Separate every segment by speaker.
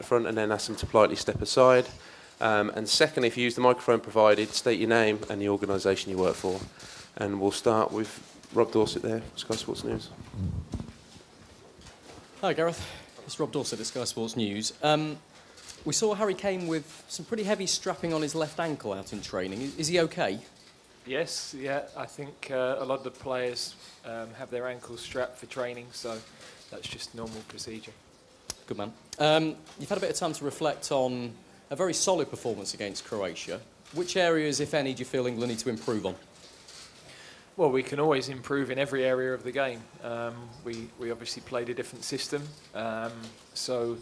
Speaker 1: front and then ask them to politely step aside. And secondly, if you use the microphone provided, state your name and the organisation you work for. And we'll start with Rob Dorset there, Sky Sports News.
Speaker 2: Hi Gareth, it's Rob Dorset at Sky Sports News. We saw Harry Kane with some pretty heavy strapping on his left ankle out in training. Is he okay?
Speaker 3: Yes, yeah, I think a lot of the players have their ankles strapped for training, so that's just normal procedure.
Speaker 2: Good man. You've had a bit of time to reflect on a very solid performance against Croatia. Which areas, if any, do you feel England need to improve on?
Speaker 3: Well, we can always improve in every area of the game. We obviously played a different system, so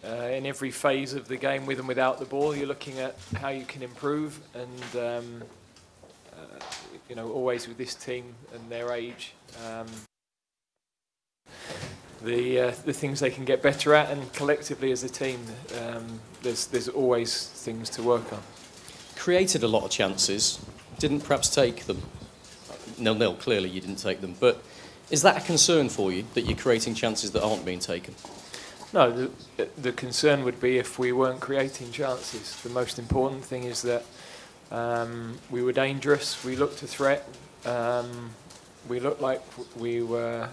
Speaker 3: in every phase of the game, with and without the ball, you're looking at how you can improve, and you know, always with this team and their age, the things they can get better at, and collectively as a team, there's always things to work on.
Speaker 2: Created a lot of chances, didn't perhaps take them. 0-0, clearly you didn't take them, but is that a concern for you, that you're creating chances that aren't being taken?
Speaker 3: No, the concern would be if we weren't creating chances. The most important thing is that we were dangerous, we looked a threat, we looked like we were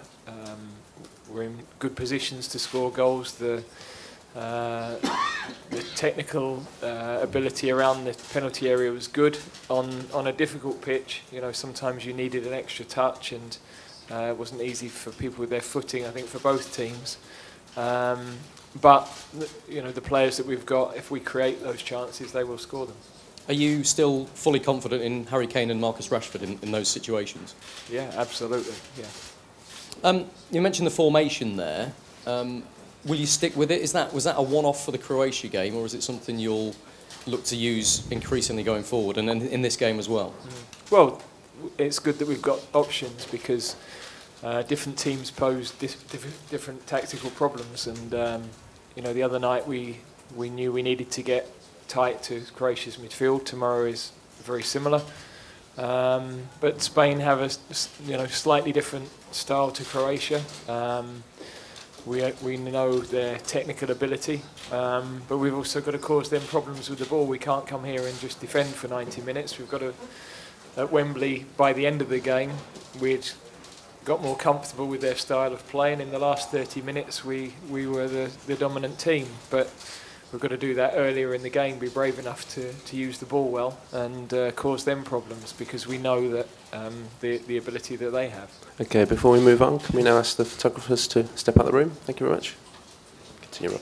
Speaker 3: in good positions to score goals. The technical ability around the penalty area was good. On a difficult pitch, you know, sometimes you needed an extra touch, and it wasn't easy for people with their footing, I think, for both teams. But you know, the players that we've got, if we create those chances, they will score them.
Speaker 2: Are you still fully confident in Harry Kane and Marcus Rashford in those situations?
Speaker 3: Yeah, absolutely. Yeah.
Speaker 2: You mentioned the formation there. Will you stick with it? Was that a one-off for the Croatia game, or is it something you'll look to use increasingly going forward, and in this game as well?
Speaker 3: Well, it's good that we've got options, because different teams pose different tactical problems, and you know, the other night we knew we needed to get tight to Croatia's midfield. Tomorrow is very similar, but Spain have a slightly different style to Croatia. We know their technical ability, but we've also got to cause them problems with the ball. We can't come here and just defend for 90 minutes. We've got to, at Wembley, by the end of the game, we'd got more comfortable with their style of play, and in the last 30 minutes we were the dominant team. But we've got to do that earlier in the game, be brave enough to use the ball well, and cause them problems, because we know that the ability that they have.
Speaker 1: Okay, before we move on, can we now ask the photographers to step out of the room? Thank you very much. Continue,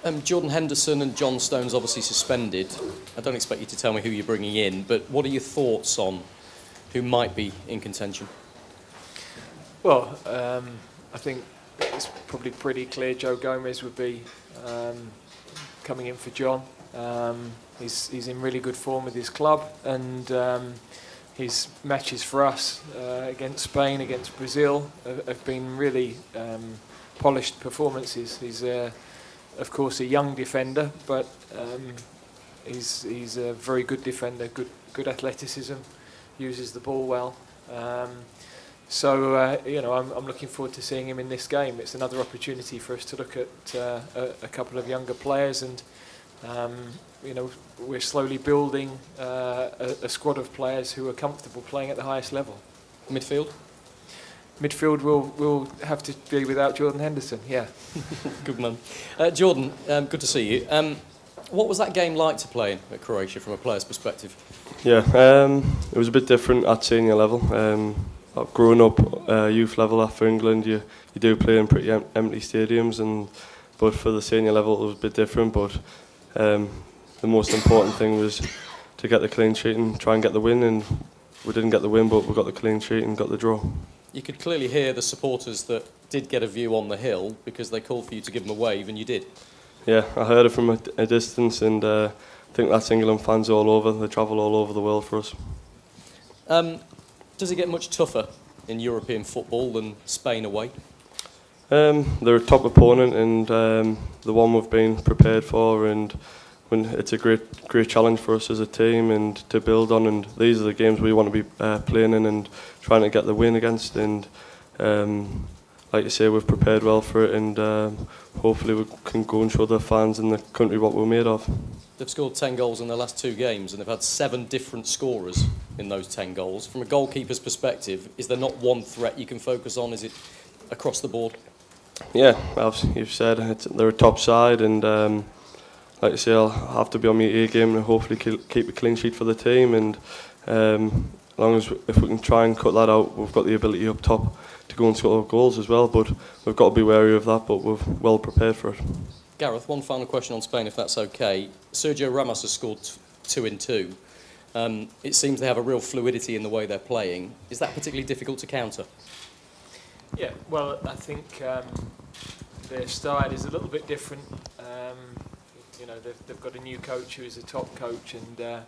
Speaker 1: Rob.
Speaker 2: Jordan Henderson and John Stones obviously suspended. I don't expect you to tell me who you're bringing in, but what are your thoughts on who might be in contention?
Speaker 3: Well, I think it's probably pretty clear Joe Gomez would be coming in for John. He's in really good form with his club, and his matches for us against Spain, against Brazil, have been really polished performances. He's of course a young defender, but he's a very good defender, good athleticism, uses the ball well. So you know, I'm looking forward to seeing him in this game. It's another opportunity for us to look at a couple of younger players, and you know, we're slowly building a squad of players who are comfortable playing at the highest level.
Speaker 2: Midfield?
Speaker 3: Midfield will have to be without Jordan Henderson, yeah.
Speaker 2: Good man. Jordan, good to see you. What was that game like to play in at Croatia from a player's perspective?
Speaker 4: Yeah, it was a bit different at senior level. Growing up youth level after England, you do play in pretty empty stadiums, but for the senior level it was a bit different. But the most important thing was to get the clean sheet and try and get the win, and we didn't get the win, but we got the clean sheet and got the draw.
Speaker 2: You could clearly hear the supporters that did get a view on the hill, because they called for you to give them a wave, and you did. Yeah,
Speaker 4: I heard it from a distance, and I think that's England fans all over. They travel all over the world for us.
Speaker 2: Does it get much tougher in European football than Spain away?
Speaker 4: They're a top opponent, and the one we've been prepared for, and it's a great challenge for us as a team and to build on. And these are the games we want to be playing in and trying to get the win against. And like you say, we've prepared well for it, and hopefully we can go and show the fans in the country what we're made of.
Speaker 2: They've scored 10 goals in their last 2 games, and they've had 7 different scorers in those 10 goals. From a goalkeeper's perspective, is there not one threat you can focus on? Is it across the board?
Speaker 4: Yeah, as you've said, they're a top side, and like I say, I'll have to be on my A game and hopefully keep a clean sheet for the team. And as long as if we can try and cut that out, we've got the ability up top to go and score goals as well. But we've got to be wary of that. But we're well prepared for it.
Speaker 2: Gareth, one final question on Spain, if that's okay. Sergio Ramos has scored 2 in 2. It seems they have a real fluidity in the way they're playing. Is that particularly difficult to counter?
Speaker 3: Yeah, well, I think their style is a little bit different. You know, they've got a new coach who is a top coach, and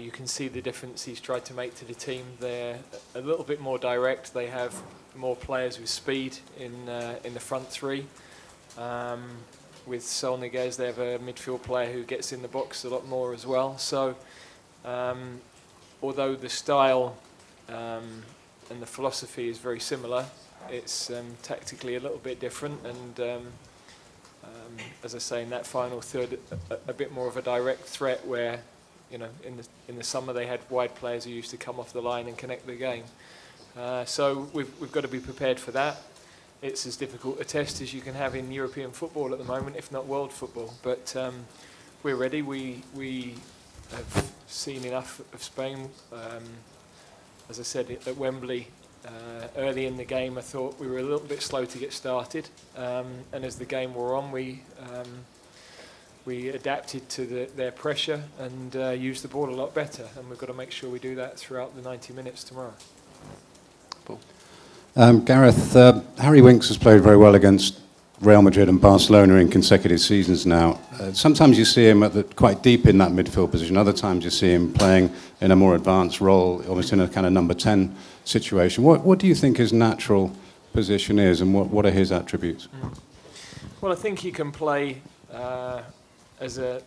Speaker 3: you can see the difference he's tried to make to the team. They're a little bit more direct. They have more players with speed in the front three. With Sol Niguez, they have a midfield player who gets in the box a lot more as well. So, although the style and the philosophy is very similar, it's tactically a little bit different, and as I say, in that final third, a bit more of a direct threat where, you know, in the summer they had wide players who used to come off the line and connect the game. So we've got to be prepared for that. It's as difficult a test as you can have in European football at the moment, if not world football. But we're ready. We have seen enough of Spain. As I said, at Wembley, early in the game, I thought we were a little bit slow to get started. And as the game wore on, we adapted to their pressure and used the ball a lot better. And we've got to make sure we do that throughout the 90 minutes tomorrow.
Speaker 1: Paul.
Speaker 5: Gareth, Harry Winks has played very well against Real Madrid and Barcelona in consecutive seasons now. Sometimes you see him quite deep in that midfield position. Other times you see him playing in a more advanced role, almost in a kind of number 10 situation. What do you think his natural position is, and what are his attributes?
Speaker 3: Well, I think he can play as a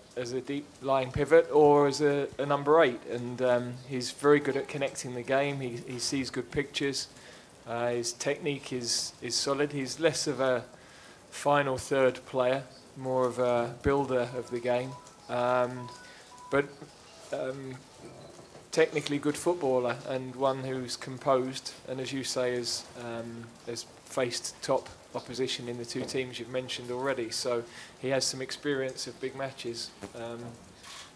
Speaker 3: deep lying pivot or as a number 8, and he's very good at connecting the game. He sees good pictures. His technique is solid. He's less of a final third player, more of a builder of the game, but technically good footballer, and one who's composed, and as you say, has faced top opposition in the 2 teams you've mentioned already, so he has some experience of big matches.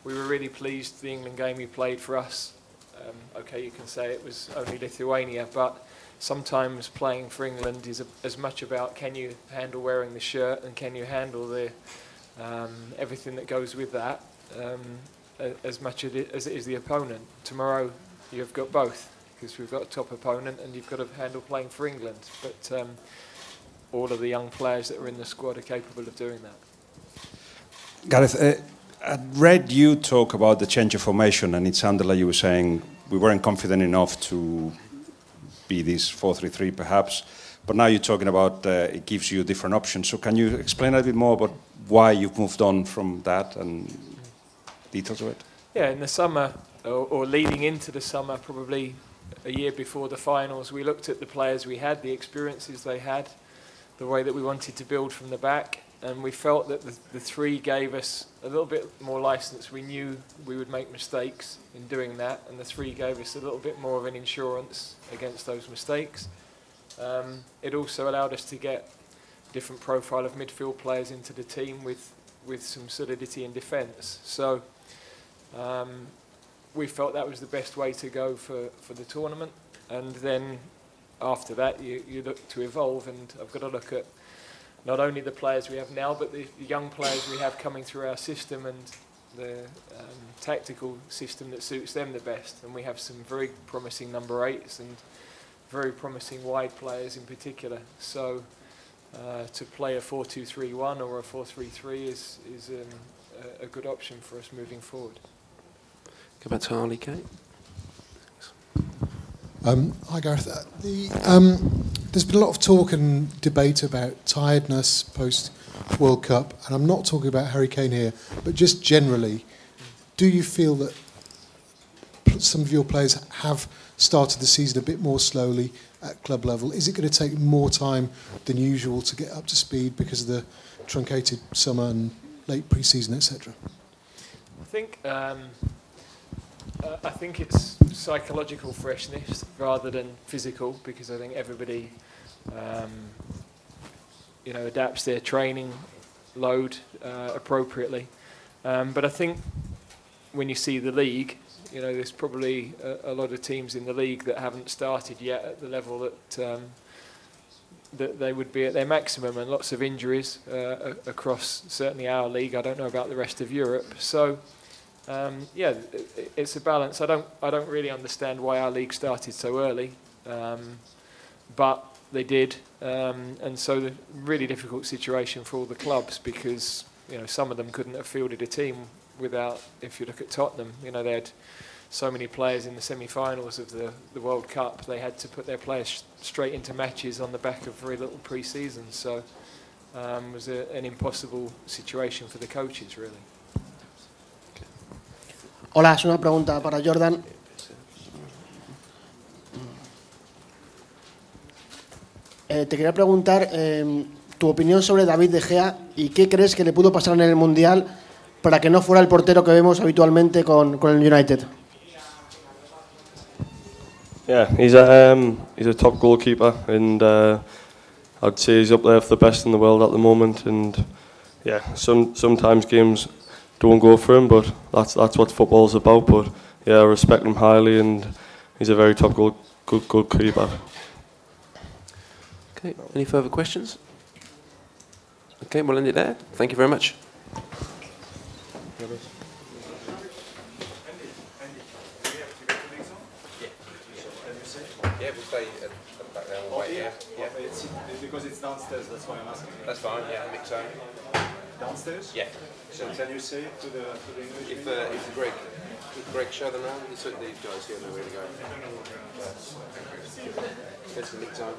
Speaker 3: We were really pleased the England game he played for us. Okay, you can say it was only Lithuania, but sometimes playing for England is as much about can you handle wearing the shirt and can you handle the everything that goes with that, as much as it is the opponent. Tomorrow you've got both, because we've got a top opponent and you've got to handle playing for England. But all of the young players that are in the squad are capable of doing that.
Speaker 6: Gareth, I read you talk about the change of formation, and it sounded like you were saying we weren't confident enough to be this 4-3-3 perhaps, but now you're talking about it gives you different options. So can you explain a bit more about why you've moved on from that and details of it?
Speaker 3: Yeah, in the summer, or leading into the summer, probably a year before the finals, we looked at the players we had, the experiences they had, the way that we wanted to build from the back, and we felt that the 3 gave us a little bit more licence. We knew we would make mistakes in doing that, and the 3 gave us a little bit more of an insurance against those mistakes. It also allowed us to get a different profile of midfield players into the team with some solidity in defence. So we felt that was the best way to go for the tournament, and then after that you look to evolve, and I've got to look at not only the players we have now, but the young players we have coming through our system and the tactical system that suits them the best. And we have some very promising number 8s and very promising wide players in particular. So to play a 4-2-3-1 or a 4-3-3 is a good option for us moving forward.
Speaker 1: Go back to Harley, Kate.
Speaker 7: Hi Gareth. There's been a lot of talk and debate about tiredness post World Cup, and I'm not talking about Harry Kane here, but just generally, do you feel that some of your players have started the season a bit more slowly at club level. Is it going to take more time than usual to get up to speed because of the truncated summer and late pre-season, etc.?
Speaker 3: I think it's psychological freshness rather than physical, because I think everybody adapts their training load appropriately. But I think when you see the league, there's probably a lot of teams in the league that haven't started yet at the level that they would be at their maximum, and lots of injuries across certainly our league. I don't know about the rest of Europe. So it's a balance. I don't really understand why our league started so early, but they did, and so the really difficult situation for all the clubs, because some of them couldn't have fielded a team without. If you look at Tottenham, they had so many players in the semi-finals of the World Cup. They had to put their players straight into matches on the back of very little pre-season. So it was an impossible situation for the coaches, really.
Speaker 8: Hola, es una pregunta para Jordan. Te quería preguntar tu opinión sobre David De Gea y qué crees que le pudo pasar en el Mundial para que no fuera el portero que vemos habitualmente con el United.
Speaker 4: Yeah, he's a top goalkeeper, and I'd say he's up there for the best in the world at the moment. And yeah, sometimes games don't go for him, but that's what football's about. But yeah, I respect him highly, and he's a very top good goalkeeper.
Speaker 1: Okay, any further questions? Okay, we'll end it there. Thank you very much. Yeah, we'll stay at the back there. We'll wait here. Yeah.
Speaker 9: It's because it's downstairs, that's why I'm asking.
Speaker 1: That's fine, yeah, mix zone.
Speaker 9: Downstairs?
Speaker 1: Yeah.
Speaker 9: So can you say to the English?
Speaker 1: If Greg show them around, these guys here know where to go. That's the mix zone.